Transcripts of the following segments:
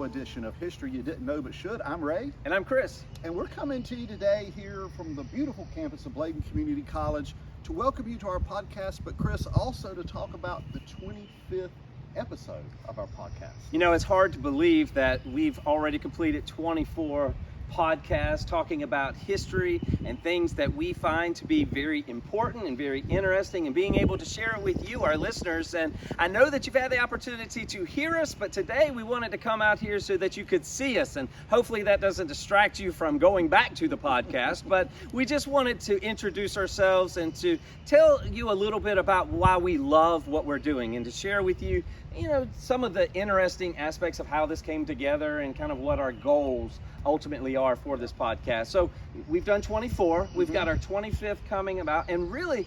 Retro edition of History You Didn't Know But Should. I'm Ray. And I'm Chris. And we're coming to you today here from the beautiful campus of Bladen Community College to welcome you to our podcast, but Chris, also to talk about the 25th episode of our podcast. You know, it's hard to believe that we've already completed 24 podcasts talking about history and things that we find to be very important and very interesting, and being able to share it with you, our listeners. And I know that you've had the opportunity to hear us, but today we wanted to come out here so that you could see us, and hopefully that doesn't distract you from going back to the podcast. But we just wanted to introduce ourselves and to tell you a little bit about why we love what we're doing, and to share with you, you know, some of the interesting aspects of how this came together and kind of what our goals ultimately are for this podcast. So we've done 24. We've got our 25th coming about, and really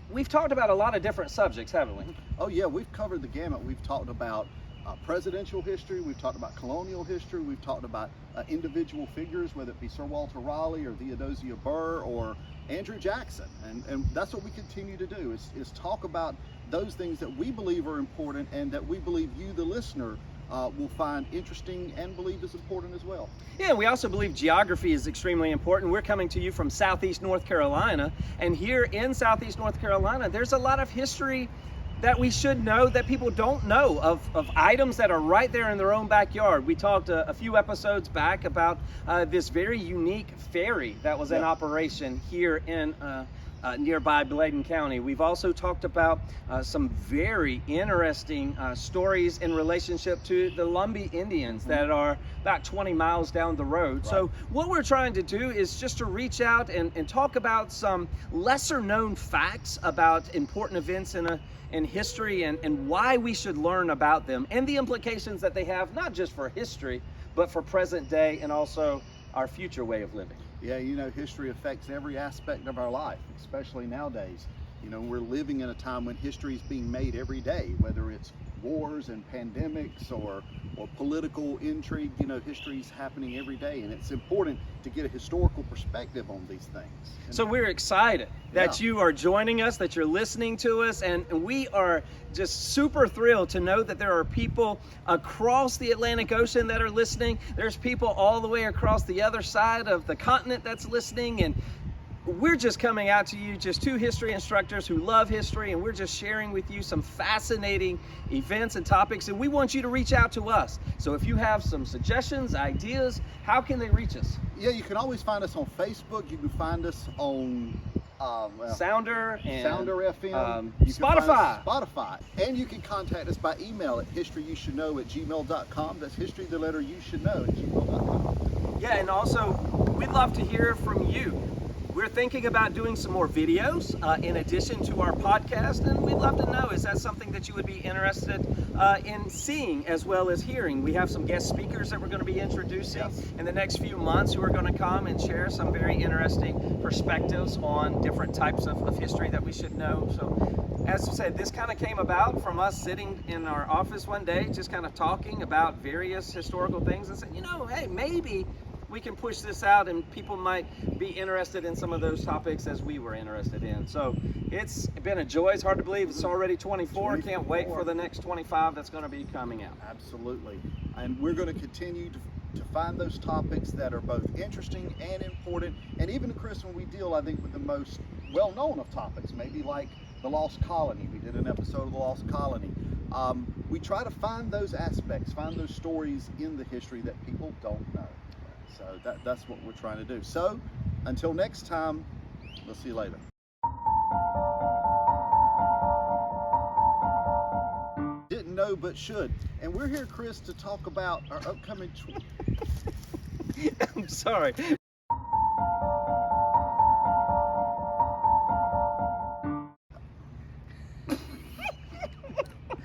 we've talked about a lot of different subjects, haven't we? Oh yeah, we've covered the gamut. We've talked about presidential history, we've talked about colonial history, we've talked about individual figures, whether it be Sir Walter Raleigh or Theodosia Burr or Andrew Jackson, and that's what we continue to do, is talk about those things that we believe are important and that we believe you, the listener, will find interesting and believe is important as well. Yeah, we also believe geography is extremely important. We're coming to you from Southeast North Carolina, and here in Southeast North Carolina, there's a lot of history that we should know that people don't know, of items that are right there in their own backyard. We talked a few episodes back about this very unique ferry that was in operation here in nearby Bladen County. We've also talked about some very interesting stories in relationship to the Lumbee Indians that are about 20 miles down the road. Right. So what we're trying to do is just to reach out and talk about some lesser known facts about important events in history, and why we should learn about them, and the implications that they have, not just for history, but for present day and also our future way of living. Yeah, you know, history affects every aspect of our life, especially nowadays. You know, we're living in a time when history is being made every day, whether it's wars and pandemics or political intrigue. You know, history is happening every day, and it's important to get a historical perspective on these things. So we're excited that you are joining us, that you're listening to us, and we are just super thrilled to know that there are people across the Atlantic Ocean that are listening. There's people all the way across the other side of the continent that's listening, and we're just coming out to you, just two history instructors who love history, and we're just sharing with you some fascinating events and topics, and we want you to reach out to us. So if you have some suggestions, ideas, how can they reach us? Yeah, you can always find us on Facebook. You can find us on Sounder and Sounder FM, Spotify, and you can contact us by email at historyyousshouldknow@gmail.com. That's history, the letter you should know, @gmail.com. Yeah, and also we'd love to hear from you. We're thinking about doing some more videos in addition to our podcast, and we'd love to know, is that something that you would be interested in seeing as well as hearing? We have some guest speakers that we're going to be introducing in the next few months who are going to come and share some very interesting perspectives on different types of history that we should know. So as I said, this kind of came about from us sitting in our office one day, just kind of talking about various historical things, and said, you know, hey, maybe we can push this out and people might be interested in some of those topics as we were interested in. So it's been a joy. It's hard to believe it's already 24. Can't wait for the next 25 that's going to be coming out. Absolutely. And we're going to continue to find those topics that are both interesting and important. And even, Chris, when we deal, I think, with the most well-known of topics, maybe like the Lost Colony. We did an episode of the Lost Colony. We try to find those aspects, find those stories in the history that people don't know. So that's what we're trying to do. So until next time, we'll see you later. Didn't know but should. And we're here, Chris, to talk about our upcoming I'm sorry.